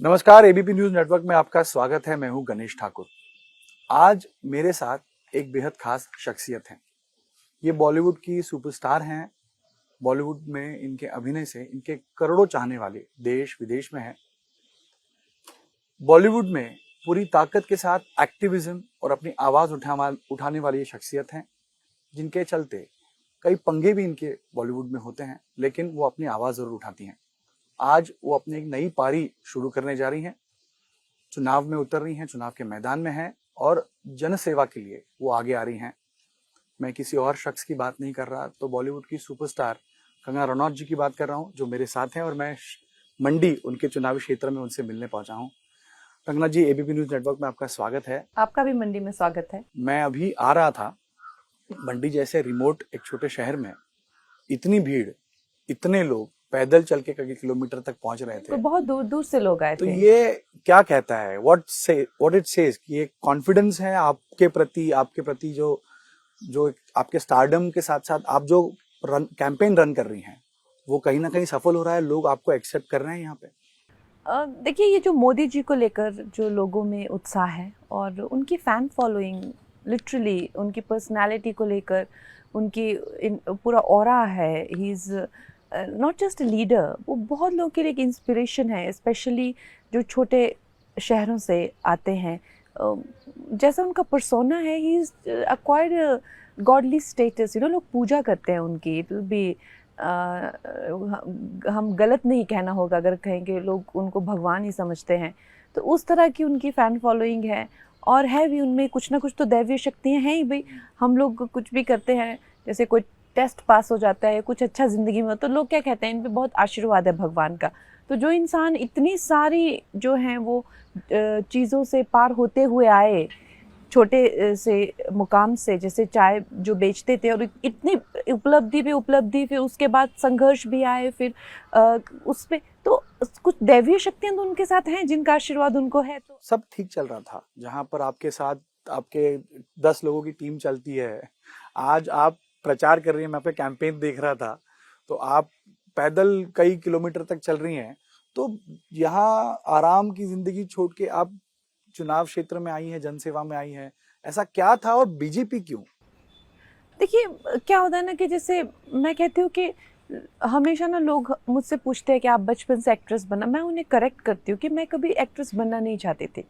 नमस्कार, ABP news network में आपका स्वागत है। मैं हूं गणेश ठाकुर। आज मेरे साथ एक बेहद खास शख्सियत है। ये बॉलीवुड की सुपरस्टार हैं। बॉलीवुड में इनके अभिनय से इनके करोड़ों चाहने वाले देश विदेश में हैं। बॉलीवुड में पूरी ताकत के साथ एक्टिविज्म और अपनी आवाज उठाने वाली ये शख्सियत हैं, जिनके चलते कई पंगे भी इनके बॉलीवुड में होते हैं, लेकिन वो अपनी आवाज जरूर उठाती हैं। आज वो अपनी एक नई पारी शुरू करने जा रही हैं, चुनाव में उतर रही हैं, चुनाव के मैदान में हैं और जनसेवा के लिए वो आगे आ रही हैं। मैं किसी और शख्स की बात नहीं कर रहा, तो बॉलीवुड की सुपरस्टार कंगना रनौत जी की बात कर रहा हूँ, जो मेरे साथ हैं और मैं मंडी उनके चुनावी क्षेत्र में उनसे मिलने पहुंचा हूँ। कंगना जी, एबीपी न्यूज नेटवर्क में आपका स्वागत है। आपका भी मंडी में स्वागत है। मैं अभी आ रहा था, मंडी जैसे रिमोट एक छोटे शहर में इतनी भीड़, इतने लोग पैदल चल के कई किलोमीटर तक पहुंच रहे थे, तो बहुत दूर दूर से लोग आए थे। तो ये क्या कहता है, व्हाट इट सेज कि ये कॉन्फिडेंस है आपके प्रति जो आपके स्टारडम के साथ साथ आप जो कैंपेन रन कर रही हैं, वो कहीं ना कहीं सफल हो रहा है, लोग आपको एक्सेप्ट कर रहे हैं यहाँ पे? देखिए, ये जो मोदी जी को लेकर जो लोगों में उत्साह है और उनकी फैन फॉलोइंग, लिटरली उनकी पर्सनालिटी को लेकर उनकी पूरा ऑरा है। He is not just a leader, वो बहुत लोगों के लिए एक इंस्पिरेशन है, स्पेशली जो छोटे शहरों से आते हैं। जैसा उनका पर्सोना है, he is acquired godly status, लोग पूजा करते हैं उनकी। इट विल बी हम गलत नहीं कहना होगा अगर कहेंगे लोग उनको भगवान ही समझते हैं। तो उस तरह की उनकी फ़ैन फॉलोइंग है और है भी उनमें कुछ ना कुछ तो दैवीय शक्तियाँ हैं ही भाई। हम लोग कुछ भी करते हैं, जैसे कोई टेस्ट पास हो जाता है, कुछ अच्छा ज़िंदगी में, तो लोग क्या कहते हैं, इन पे बहुत आशीर्वाद है भगवान का। तो जो इंसान इतनी सारी जो हैं वो चीज़ों से पार होते हुए आए, छोटे से मुकाम से, जैसे चाय जो बेचते थे, और इतनी उपलब्धि पे उपलब्धि, फिर उसके बाद संघर्ष भी आए, फिर उस पे तो कुछ दैवीय शक्तियां तो उनके साथ हैं, जिनका आशीर्वाद उनको है। तो सब ठीक चल रहा था, जहां पर आपके साथ आपके 10 लोगों की टीम चलती है, आज आप प्रचार कर रही हैं। मैं पे कैंपेन देख रहा था, तो आप पैदल कई किलोमीटर तक चल रही हैं, तो यहाँ आराम की जिंदगी छोड़ के आप चुनाव क्षेत्र में आई हैं, जनसेवा में आई हैं, ऐसा क्या था और बीजेपी क्यों? देखिए, क्या होता है ना कि जैसे मैं कहती हूँ कि हमेशा ना लोग मुझसे पूछते हैं कि आप बचपन से एक्ट्रेस बनना। मैं उन्हें करेक्ट करती हूँ कि मैं कभी एक्ट्रेस बनना नहीं चाहती थी।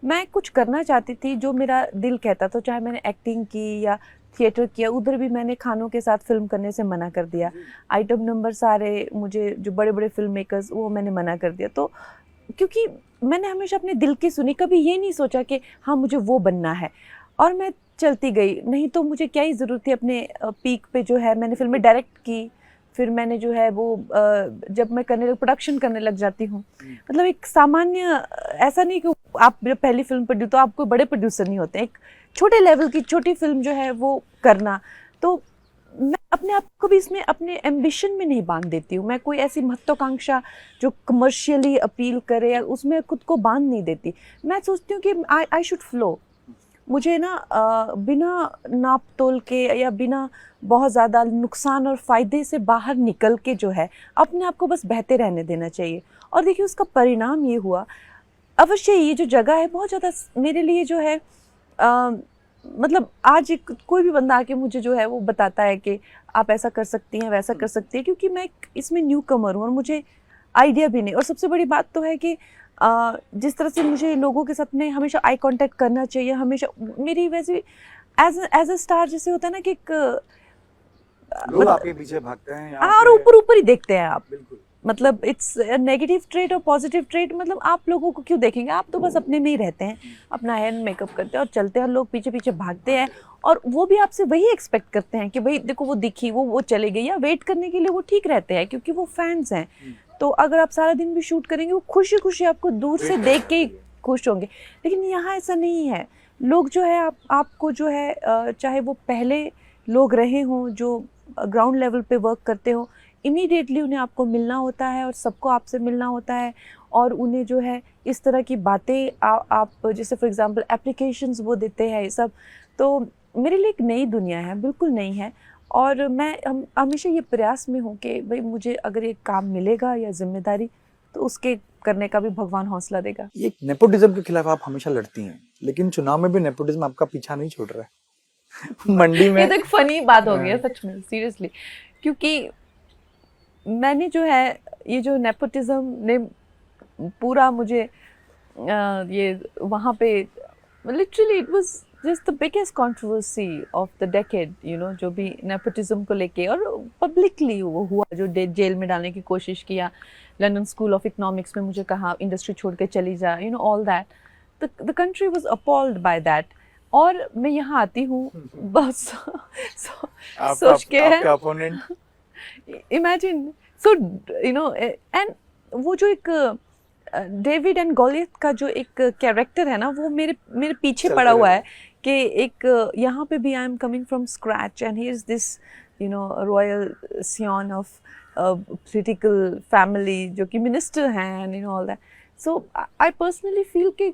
मैं कुछ करना चाहती थी जो मेरा दिल कहता था। चाहे मैंने एक्टिंग की या थिएटर किया, उधर भी मैंने खानों के साथ फिल्म करने से मना कर दिया। आइटम नंबर सारे मुझे, जो बड़े बड़े फिल्म मेकर्स, वो मैंने मना कर दिया। तो क्योंकि मैंने हमेशा अपने दिल की सुनी, कभी ये नहीं सोचा कि हाँ मुझे वो बनना है, और मैं चलती गई। नहीं तो मुझे क्या ही ज़रूरत थी अपने पीक पे जो है। मैंने फिल्में डायरेक्ट की, फिर मैंने जो है वो जब मैं प्रोडक्शन करने लग जाती हूँ, मतलब एक सामान्य, ऐसा नहीं कि आप पहली फिल्म प्रोड्यूस, तो आप कोई बड़े प्रोड्यूसर नहीं होते। एक छोटे लेवल की छोटी फिल्म जो है वो करना, तो मैं अपने आप को भी इसमें अपने एम्बिशन में नहीं बांध देती हूँ। मैं कोई ऐसी महत्वाकांक्षा जो कमर्शियली अपील करे या उसमें खुद को बांध नहीं देती। मैं सोचती हूँ कि आई शुड फ्लो। मुझे ना बिना नाप तोल के या बिना बहुत ज़्यादा नुकसान और फ़ायदे से बाहर निकल के जो है अपने आप को बस बहते रहने देना चाहिए। और देखिए, उसका परिणाम ये हुआ। अवश्य ये जो जगह है बहुत ज़्यादा मेरे लिए जो है, मतलब आज कोई भी बंदा आके मुझे जो है वो बताता है कि आप ऐसा कर सकती हैं, वैसा कर सकती हैं, क्योंकि मैं इसमें न्यू कमर हूँ और मुझे आइडिया भी नहीं। और सबसे बड़ी बात तो है कि जिस तरह से मुझे लोगों के साथ में हमेशा आई कांटेक्ट करना चाहिए, हमेशा मेरी वैसे एज अ स्टार जैसे होता है ना कि एक लोग आपके पीछे भागते हैं और ऊपर ऊपर ही देखते हैं आप। बिल्कुल। मतलब इट्स नेगेटिव ट्रेट और पॉजिटिव ट्रेट, मतलब आप लोगों को क्यों देखेंगे, आप तो बस अपने में ही रहते हैं, अपना हेयर मेकअप करते हैं और चलते हैं, और लोग पीछे पीछे भागते हैं। और वो भी आपसे वही एक्सपेक्ट करते हैं कि भाई देखो वो दिखी, वो चले गई, या वेट करने के लिए वो ठीक रहते हैं क्योंकि वो फैंस हैं। तो अगर आप सारा दिन भी शूट करेंगे, वो खुशी खुशी आपको दूर से देख के ही खुश होंगे। लेकिन यहाँ ऐसा नहीं है। लोग जो है आपको जो है, चाहे वो पहले लोग रहे हों जो ग्राउंड लेवल पे वर्क करते हो, इमीडिएटली उन्हें आपको मिलना होता है और सबको आपसे मिलना होता है। और उन्हें जो है इस तरह की बातें आप जैसे फॉर एग्जांपल एप्लीकेशंस वो देते हैं, ये सब तो मेरे लिए एक नई दुनिया है, बिल्कुल नई है। और मैं हमेशा ये प्रयास में हूँ कि भाई मुझे अगर ये काम मिलेगा या जिम्मेदारी, तो उसके करने का भी भगवान हौसला देगा। ये नेपोटिज्म के खिलाफ आप हमेशा लड़ती हैं, लेकिन चुनाव में भी नेपोटिज्म आपका पीछा नहीं छोड़ रहा है। मंडी में ये तो एक फनी बात हो गई है सच में, सीरियसली, क्योंकि मैंने जो है ये जो नेपोटिज्म ने पूरा मुझे ये वहाँ पे literally it was just the biggest controversy of the decade, you know, जो भी नेपोटिज्म को लेके और पब्लिकली वो हुआ, जो जेल में डालने की कोशिश किया, लंदन स्कूल ऑफ इकोनॉमिक्स में मुझे कहा इंडस्ट्री छोड़ के चली जा, you know, all that, the country was appalled by that. और मैं यहाँ आती हूँ बस सोच के imagine, so you know, and वो जो एक डेविड एंड गोलियत का जो एक कैरेक्टर है ना, वो मेरे पीछे पड़ा हुआ है कि एक यहाँ पे भी I am coming from scratch and he is this, you know, royal scion of political family जो कि मिनिस्टर हैं and you know all that. So I personally feel कि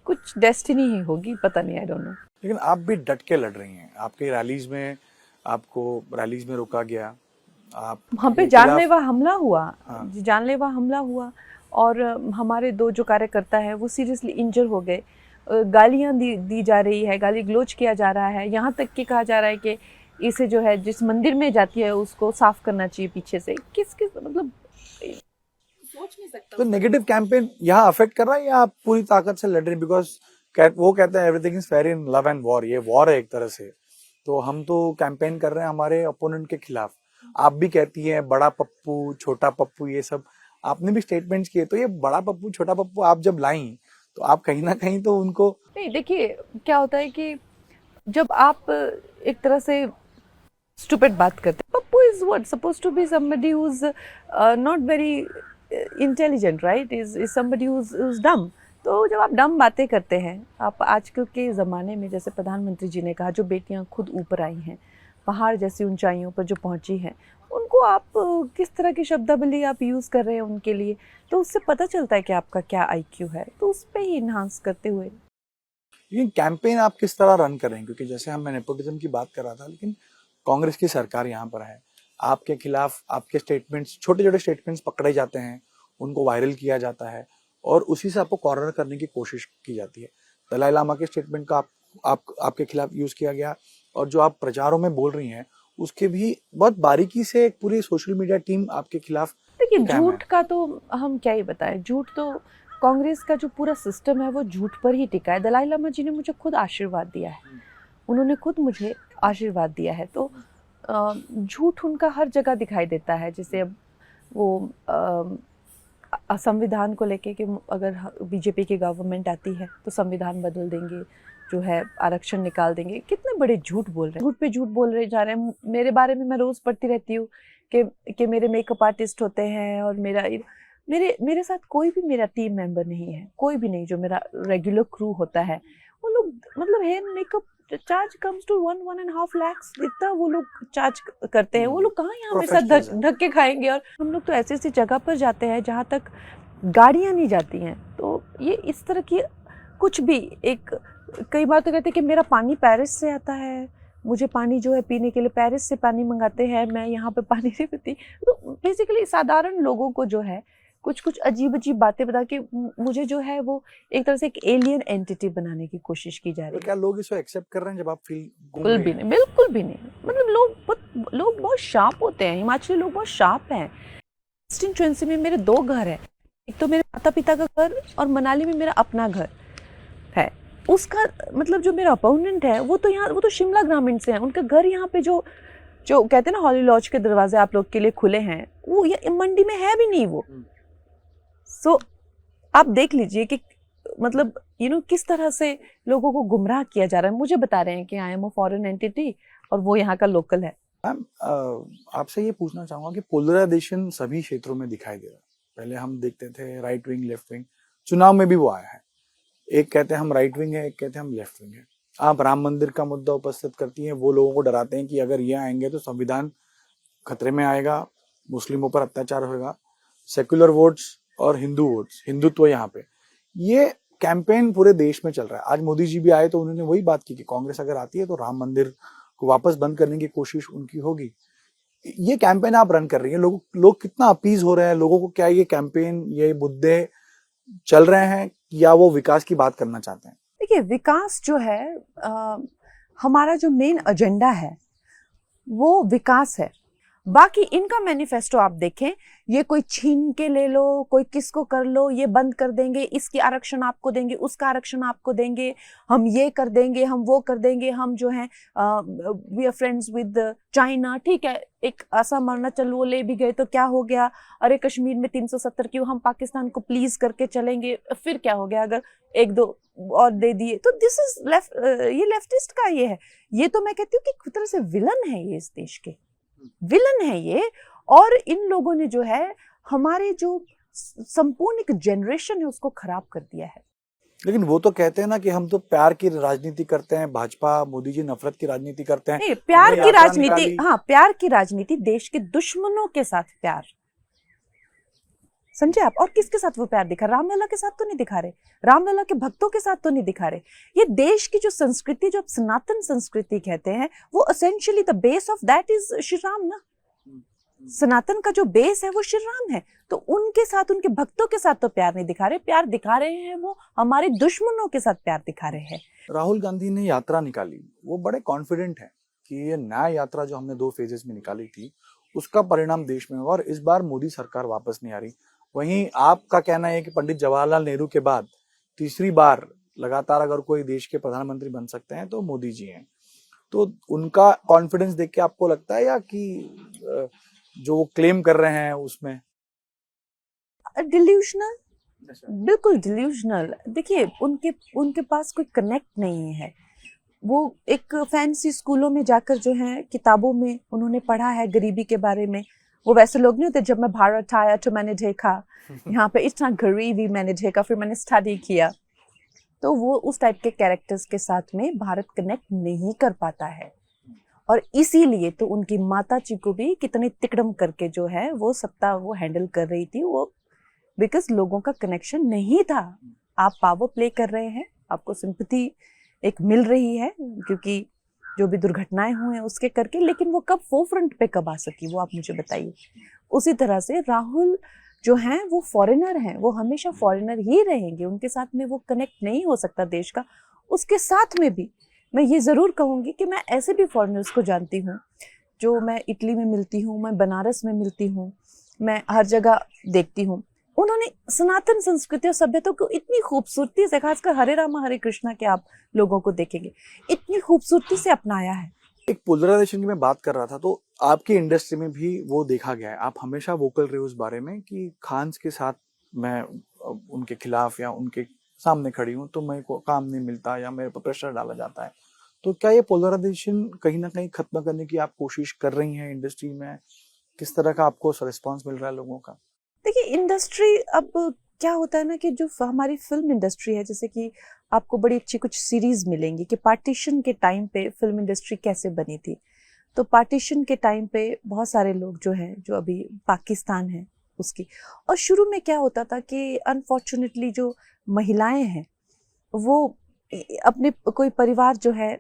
कुछ डेस्टिनी ही होगी, पता नहीं, आई डोंट नो। लेकिन आप भी डट के लड़ रही हैं। आपके रैलीज में, आपको रैलीज में रोका गया, आप वहाँ पे जानलेवा हमला हुआ। हाँ। जानलेवा हमला हुआ और हमारे 2 जो कार्यकर्ता हैं वो सीरियसली इंजर हो गए। गालियाँ दी जा रही है, गाली गलौज किया जा रहा है, यहाँ तक कि कहा जा रहा है कि इसे जो है जिस मंदिर में जाती है उसको साफ करना चाहिए पीछे से। किस मतलब सोच नहीं सकता। तो नेगेटिव कैंपेन यहाँ अफेक्ट कर रहा है या आप पूरी ताकत से लड़ रहे हैं? बिकॉज वो कहते हैं everything is fair in love and war, ये वॉर है एक तरह से। तो हम तो कैंपेन कर रहे हैं हमारे अपोनेंट के खिलाफ। आप भी कहती हैं बड़ा पप्पू, छोटा पप्पू, ये सब आपने भी स्टेटमेंट्स किए। तो ये बड़ा पप्पू, छोटा पप्पू आप जब लाई तो आप कहीं ना कहीं तो उनको नहीं, देखिए क्या होता है कि जब आप एक तरह से स्टूपिड बात करते हैं, Pappu is what supposed to be somebody who is not very intelligent, right, is somebody who is dumb. तो जब आप डम बातें करते हैं, आप आजकल के ज़माने में, जैसे प्रधानमंत्री जी ने कहा, जो बेटियां खुद ऊपर आई हैं, पहाड़ जैसी ऊंचाइयों पर जो पहुंची हैं, उनको आप किस तरह की शब्दावली आप यूज़ कर रहे हैं उनके लिए, तो उससे पता चलता है कि आपका क्या आईक्यू है। तो उस पर ही इन्हांस करते हुए ये कैंपेन आप किस तरह रन कर रहे हैं? क्योंकि जैसे हम नेपोटिज्म की बात कर रहा था, लेकिन कांग्रेस की सरकार यहाँ पर है, आपके खिलाफ आपके स्टेटमेंट्स, छोटे छोटे स्टेटमेंट्स पकड़े जाते हैं, उनको वायरल किया जाता है और उसी से आपको कॉर्नर करने की कोशिश की जाती है। दलाई लामा के स्टेटमेंट का आपके खिलाफ यूज किया गया और जो आप प्रचारों में बोल रही हैं उसके भी बहुत बारीकी से एक पूरी सोशल मीडिया टीम आपके खिलाफ। देखिए, झूठ का तो हम क्या ही बताएं, झूठ तो कांग्रेस का जो पूरा सिस्टम है वो झूठ पर ही टिका है। दलाई लामा जी ने मुझे खुद आशीर्वाद दिया है, उन्होंने खुद मुझे आशीर्वाद दिया है, तो झूठ उनका हर जगह दिखाई देता है। जैसे अब वो संविधान को लेके कि अगर बीजेपी की गवर्नमेंट आती है तो संविधान बदल देंगे, जो है आरक्षण निकाल देंगे। कितने बड़े झूठ बोल रहे हैं, झूठ पे झूठ बोल रहे जा रहे हैं। मेरे बारे में मैं रोज़ पढ़ती रहती हूँ कि मेरे मेकअप आर्टिस्ट होते हैं और मेरे साथ कोई भी मेरा टीम मेंबर नहीं है, कोई भी नहीं जो मेरा रेगुलर क्रू होता है। वो लोग मतलब hair makeup charge comes to 1.5 lakhs, इतना वो लोग चार्ज करते हैं। वो लोग कहाँ यहाँ पे साथ धक्के खाएंगे। और हम लोग तो ऐसी ऐसी जगह पर जाते हैं जहाँ तक गाड़ियाँ नहीं जाती हैं। तो ये इस तरह की कुछ भी एक, कई बार तो कहते हैं कि मेरा पानी पेरिस से आता है, मुझे पानी जो है पीने के लिए पेरिस से पानी मंगाते हैं, मैं यहाँ पे पानी नहीं पीती। तो बेसिकली साधारण लोगों को जो है कुछ अजीब अजीब बातें बता के मुझे जो है वो एक तरह से एक एलियन एंटिटी बनाने की कोशिश की जा रही है। तो क्या लोग इसको एक्सेप्ट कर रहे हैं जब आप फील? बिल्कुल भी नहीं। मतलब लोग बहुत शार्प होते हैं, हिमाचली लोग बहुत शार्प हैं। कंस्टिट्यूएंसी में मेरे 2 घर हैं, एक तो मेरे माता पिता का घर और मनाली में मेरा अपना घर है। उसका मतलब जो मेरा अपोनेंट है वो तो शिमला ग्रामीण से है, उनका घर यहाँ पे जो कहते हैं ना हॉली लॉज के दरवाजे आप लोग के लिए खुले हैं, वो ये मंडी में है भी नहीं वो। सो आप देख लीजिए कि मतलब किस तरह से लोगों को गुमराह किया जा रहा है। मुझे बता रहे हैं कि I am a foreign entity और वो यहाँ का लोकल है। मैम, आपसे ये पूछना चाहूंगा कि पोलराइजेशन सभी क्षेत्रों में दिखाई दे रहा है। पहले हम देखते थे राइट विंग लेफ्ट विंग, चुनाव में भी वो आया है। एक कहते हैं हम राइट विंग है, एक कहते हैं हम लेफ्ट विंग है। आप राम मंदिर का मुद्दा उपस्थित करती हैं, वो लोगों को डराते हैं कि अगर ये आएंगे तो संविधान खतरे में आएगा, मुस्लिमों पर अत्याचार होगा। सेक्युलर वोट्स और हिंदू वोट्स, हिंदुत्व यहाँ पे, ये कैंपेन पूरे देश में चल रहा है। आज मोदी जी भी आए तो उन्होंने वही बात की कि कांग्रेस अगर आती है तो राम मंदिर को वापस बंद करने की कोशिश उनकी होगी। ये कैंपेन आप रन कर रही हैं, लोग कितना अपीज हो रहे हैं लोगों को? क्या ये कैंपेन, ये मुद्दे चल रहे हैं या वो विकास की बात करना चाहते हैं? देखिए, विकास जो है हमारा जो मेन एजेंडा है वो विकास है। बाकी इनका मैनिफेस्टो आप देखें, ये कोई छीन के ले लो, कोई किसको कर लो, ये बंद कर देंगे, इसकी आरक्षण आपको देंगे, उसका आरक्षण आपको देंगे, हम ये कर देंगे, हम वो कर देंगे, हम जो है we are friends with China. ठीक है, एक असम अरुणाचल वो ले भी गए तो क्या हो गया, अरे कश्मीर में 370 क्यों, हम पाकिस्तान को प्लीज करके चलेंगे, फिर क्या हो गया अगर एक दो और दे दिए तो दिस इज लेफ्ट, ये लेफ्टिस्ट का ये है। ये तो मैं कहती हूँ कि एक तरह से विलन है, ये इस देश के विलन है ये। और इन लोगों ने जो है हमारे जो संपूर्ण एक जनरेशन है उसको खराब कर दिया है। लेकिन वो तो कहते हैं ना कि हम तो प्यार की राजनीति करते हैं, भाजपा मोदी जी नफरत की राजनीति करते हैं। नहीं, प्यार हमने की यात्रा राजनीति, निकाली। हाँ प्यार की राजनीति, देश के दुश्मनों के साथ प्यार, समझे आप? और किसके साथ वो प्यार दिखा? रामलला के साथ तो नहीं दिखा रहे, रामलला के भक्तों के साथ तो नहीं दिखा रहे। ये देश की जो संस्कृति, जो सनातन संस्कृति कहते हैं, वो essentially the base of that is Shri Ram ना। सनातन का जो बेस है वो श्री राम है, तो उनके साथ, उनके भक्तों के साथ तो प्यार नहीं दिखा रहे, प्यार दिखा रहे हैं वो हमारे दुश्मनों के साथ प्यार दिखा रहे हैं। राहुल गांधी ने यात्रा निकाली, वो बड़े कॉन्फिडेंट है कि ये न्याय यात्रा जो हमने 2 फेजेस में निकाली थी उसका परिणाम देश में होगा और इस बार मोदी सरकार वापस नहीं आ रही। वहीं आपका कहना है कि पंडित जवाहरलाल नेहरू के बाद तीसरी बार लगातार अगर कोई देश के प्रधानमंत्री बन सकते हैं तो मोदी जी हैं। तो उनका कॉन्फिडेंस देख के आपको लगता है या कि जो वो क्लेम कर रहे हैं उसमें डिल्यूशनल, बिल्कुल डिल्यूशनल। देखिए, उनके पास कोई कनेक्ट नहीं है। वो एक फैंसी स्कूलों में जाकर जो है किताबों में उन्होंने पढ़ा है गरीबी के बारे में। वो वैसे लोग नहीं होते, जब मैं भारत आया तो मैंने देखा यहाँ पे इतना गरीबी मैंने देखा, फिर मैंने स्टडी किया। तो वो उस टाइप के कैरेक्टर्स के साथ में भारत कनेक्ट नहीं कर पाता है, और इसीलिए तो उनकी माता जी को भी कितने तिकड़म करके जो है वो सत्ता वो हैंडल कर रही थी, वो बिकॉज लोगों का कनेक्शन नहीं था। आप पावर प्ले कर रहे हैं, आपको सिंपैथी एक मिल रही है क्योंकि जो भी दुर्घटनाएं हुए हैं उसके करके, लेकिन वो कब फोरफ्रंट पे कब आ सकी वो आप मुझे बताइए। उसी तरह से राहुल जो हैं वो फॉरेनर हैं, वो हमेशा फॉरेनर ही रहेंगे, उनके साथ में वो कनेक्ट नहीं हो सकता देश का। उसके साथ में भी मैं ये ज़रूर कहूँगी कि मैं ऐसे भी फॉरेनर्स को जानती हूँ जो मैं इटली में मिलती हूँ, मैं बनारस में मिलती हूँ, मैं हर जगह देखती हूँ। उन्होंने सनातन संस्कृति और सभ्यता को इतनी खूबसूरती से, खासकर हरे रामा हरे कृष्णा के आप लोगों को देखेंगे, इतनी खूबसूरती से अपनाया है। एक पोलराइजेशन की मैं बात कर रहा था, तो आपकी इंडस्ट्री में भी वो देखा गया है। आप हमेशा वोकल रहे उस बारे में कि खान्स के साथ मैं उनके खिलाफ या उनके सामने खड़ी हूँ तो मेरे को काम नहीं मिलता या मेरे पर प्रेशर डाला जाता है। तो क्या ये पोलराइजेशन कहीं ना कहीं खत्म करने की आप कोशिश कर रही हैं इंडस्ट्री में? किस तरह का आपको रिस्पॉन्स मिल रहा है लोगों का? देखिए, इंडस्ट्री अब क्या होता है ना कि जो हमारी फिल्म इंडस्ट्री है, जैसे कि आपको बड़ी अच्छी कुछ सीरीज मिलेंगी कि पार्टीशन के टाइम पे फिल्म इंडस्ट्री कैसे बनी थी। तो पार्टीशन के टाइम पे बहुत सारे लोग जो हैं, जो अभी पाकिस्तान है उसकी, और शुरू में क्या होता था कि अनफॉर्चुनेटली जो महिलाएं हैं वो अपने कोई परिवार जो है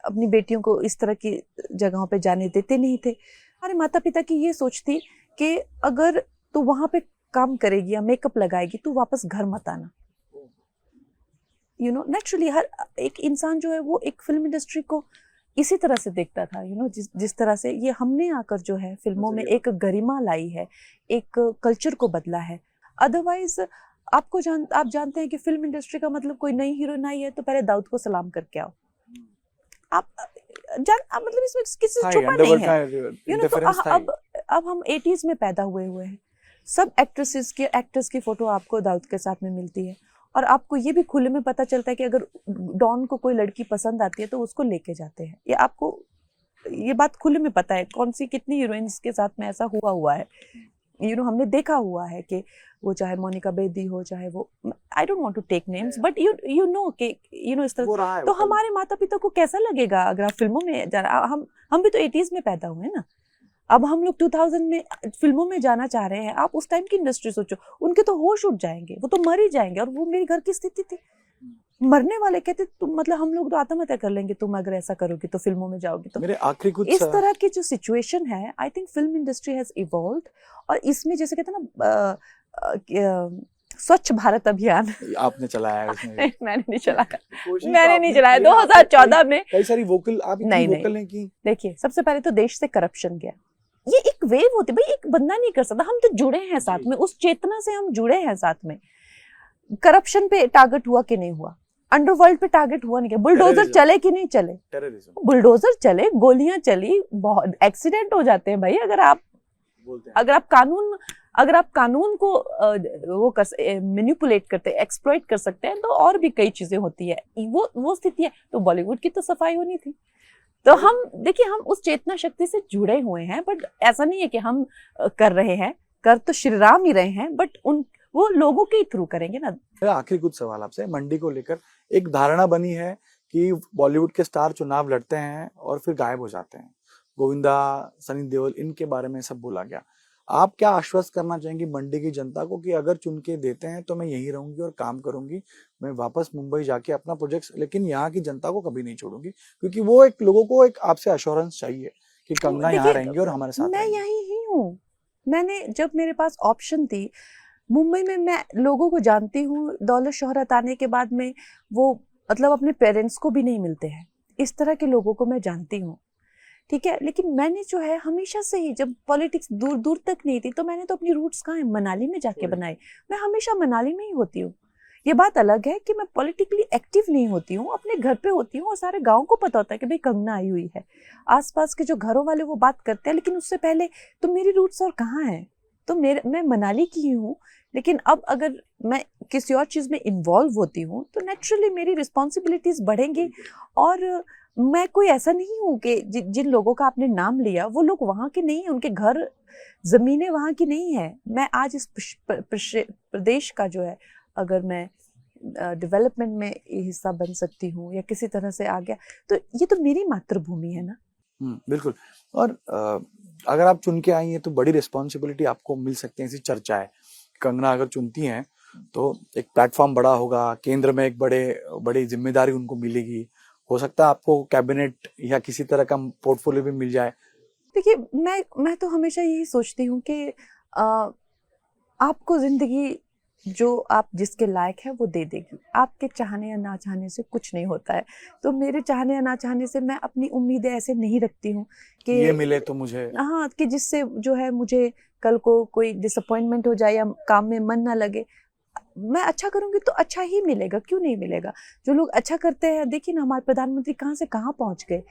अपनी बेटियों को इस तरह की जगहों पे जाने देते नहीं थे। हमारे माता पिता की ये सोच थी कि अगर तू वहां पे काम करेगी या मेकअप लगाएगी तो वापस घर मत आना। नेचुरली हर एक इंसान जो है वो एक फिल्म इंडस्ट्री को इसी तरह से देखता था, जिस तरह से ये हमने आकर जो है फिल्मों में एक गरिमा लाई है, एक कल्चर को बदला है। अदरवाइज आप जानते हैं कि फिल्म इंडस्ट्री का मतलब कोई नई हीरोइन आई है तो पहले दाऊद को सलाम करके आओ। आप मतलब इसमें किसी से छुपा नहीं है। तो अब हम 80s में पैदा हुए हैं, सब एक्टर्स की फोटो आपको दाऊद के साथ में मिलती है, और आपको ये भी खुले में पता चलता है कि अगर डॉन को कोई लड़की पसंद आती है तो उसको लेके जाते हैं। ये आपको ये बात खुले में पता है, कौन सी कितनी हीरोइंस के साथ में ऐसा हुआ है। हमने देखा हुआ है कि वो चाहे मोनिका बेदी हो, चाहे वो, I don't want to take names, but you know कि इस तरह। तो हमारे माता पिता को कैसा लगेगा अगर आप फिल्मों में जाना, हम भी तो 80s में पैदा हुए ना, अब हम लोग 2000 में फिल्मों में जाना चाह रहे हैं। आप उस टाइम की इंडस्ट्री सोचो, उनके तो होश उठ जाएंगे, वो तो मर ही जाएंगे। और वो मेरी घर की स्थिति थी, मरने वाले कहते तुम, मतलब हम लोग तो आत्महत्या कर लेंगे तुम अगर ऐसा करोगी तो, फिल्मों में जाओगी तो। मेरे आखिरी कुछ इस तरह की जो सिचुएशन है, I think film industry has evolved. और इसमें जैसे कहते हैं ना स्वच्छ भारत अभियान आपने चलाया है उसमें? मैंने नहीं चलाया, कोशिश मैंने तो नहीं आपने चलाया। की है, आपने 2014 में कई सारी वोकल आप इतनी नहीं, वोकल हैं कि देखिए, सबसे पहले तो देश से करप्शन गया। ये एक वेव होती है भाई, एक बंदा नहीं कर सकता। हम तो जुड़े हैं साथ जी। में, उस चेतना से हम जुड़े हैं साथ में। करप्शन पे टारगेट हुआ कि नहीं हुआ, अंडरवर्ल्ड पे टारगेट हुआ नहीं क्या, बुलडोजर Terrorism. चले कि नहीं चले, टेररिज्म बुलडोजर चले, गोलियां चली, बहुत एक्सीडेंट हो जाते हैं भाई। अगर आप बोलते हैं। अगर आप कानून को वो कर मैनिपुलेट करते, एक्सप्लॉइट कर सकते हैं, तो और भी कई चीजें होती है। वो स्थिति है, तो बॉलीवुड की तो सफाई होनी थी। तो हम देखिए, हम उस चेतना शक्ति से जुड़े हुए हैं, बट ऐसा नहीं है कि हम कर रहे हैं, कर तो श्री राम ही रहे हैं, बट वो लोगों के ही थ्रू करेंगे ना। मेरा आखिरी कुछ सवाल आपसे, मंडी को लेकर एक धारणा बनी है कि बॉलीवुड के स्टार चुनाव लड़ते हैं और फिर गायब हो जाते हैं। गोविंदा, सनी देओल, इनके बारे में सब बोला गया। आप क्या आश्वस्त करना चाहेंगी मंडी की जनता को कि अगर चुन के देते हैं तो मैं यहीं रहूंगी और काम करूंगी, मैं वापस मुंबई जाके अपना प्रोजेक्ट, लेकिन यहाँ की जनता को कभी नहीं छोड़ूंगी, क्योंकि वो एक लोगों को एक आपसे अश्योरेंस चाहिए कि कंगना यहाँ रहेंगी और हमारे साथ मैं रहेंगी। यही ही हूँ। मैंने, जब मेरे पास ऑप्शन थी, मुंबई में मैं लोगों को जानती हूँ, दौलत शोहरत आने के बाद में वो मतलब अपने पेरेंट्स को भी नहीं मिलते हैं, इस तरह के लोगों को मैं जानती हूँ, ठीक है। लेकिन मैंने जो है हमेशा से ही, जब पॉलिटिक्स दूर दूर तक नहीं थी, तो मैंने तो अपनी रूट्स कहाँ है, मनाली में जाके बनाए। मैं हमेशा मनाली में ही होती हूँ। ये बात अलग है कि मैं पॉलिटिकली एक्टिव नहीं होती हूँ, अपने घर पे होती हूँ, और सारे गांव को पता होता है कि भाई कंगना आई हुई है। आसपास के जो घरों वाले वो बात करते हैं, लेकिन उससे पहले तो मेरी रूट्स और कहाँ है, तो मैं मनाली की ही हूँ। लेकिन अब अगर मैं किसी और चीज़ में इन्वॉल्व होती हूँ, तो नेचुरली मेरी रिस्पॉन्सिबिलिटीज बढ़ेंगी। और मैं कोई ऐसा नहीं हूँ कि जिन लोगों का आपने नाम लिया वो लोग वहाँ के नहीं हैं, उनके घर ज़मीनें वहाँ की नहीं है। मैं आज इस प्रदेश का जो है, अगर मैं डेवलपमेंट में हिस्सा बन सकती हूँ या किसी तरह से आ गया, तो ये तो मेरी मातृभूमि है ना। बिल्कुल। और अगर आप चुन के आई हैं तो बड़ी रिस्पॉन्सिबिलिटी आपको मिल सकती है, ऐसी चर्चा है। कंगना अगर चुनती हैं तो एक प्लेटफॉर्म बड़ा होगा, केंद्र में एक बड़ी जिम्मेदारी उनको मिलेगी, हो सकता है आपको कैबिनेट या किसी तरह का पोर्टफोलियो भी मिल जाए। देखिए, मैं तो हमेशा यही सोचती हूँ कि आपको जिंदगी जो आप जिसके लायक है वो दे देगी। आपके चाहने या ना चाहने से कुछ नहीं होता है। तो मेरे चाहने या ना चाहने से मैं अपनी उम्मीदें ऐसे नहीं रखती हूँ कि ये मिले तो मुझे, हाँ, कि जिससे जो है मुझे कल को कोई डिसअपॉइंटमेंट हो जाए या काम में मन ना लगे। मैं अच्छा करूंगी तो अच्छा ही मिलेगा, क्यों नहीं मिलेगा। जो लोग अच्छा करते हैं, देखिए ना, हमारे प्रधानमंत्री कहाँ से कहाँ पहुँच गए,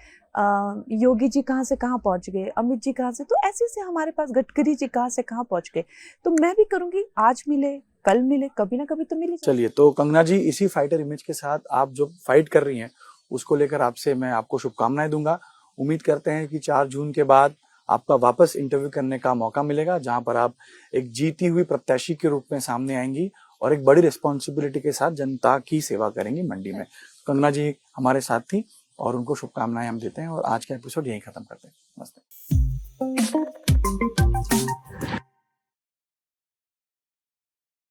योगी जी कहाँ से कहाँ पहुँच गए, अमित जी कहाँ से, तो ऐसे से हमारे पास गडकरी जी कहाँ से कहाँ पहुँच गए। तो मैं भी करूंगी, आज मिले कल मिले, कभी ना कभी तो मिल ही जाए। चलिए, तो कंगना जी, इसी फाइटर इमेज के साथ आप जो फाइट कर रही हैं उसको लेकर मैं आपको शुभकामनाएं दूंगा। उम्मीद करते हैं कि 4 जून के बाद आपका वापस इंटरव्यू करने का मौका मिलेगा, जहां पर आप एक जीती हुई प्रत्याशी के रूप में सामने आएंगी और एक बड़ी रिस्पॉन्सिबिलिटी के साथ जनता की सेवा करेंगी मंडी में। कंगना जी हमारे साथ थी और उनको शुभकामनाएं हम देते हैं, और आज का एपिसोड यहीं खत्म करते हैं। नमस्ते।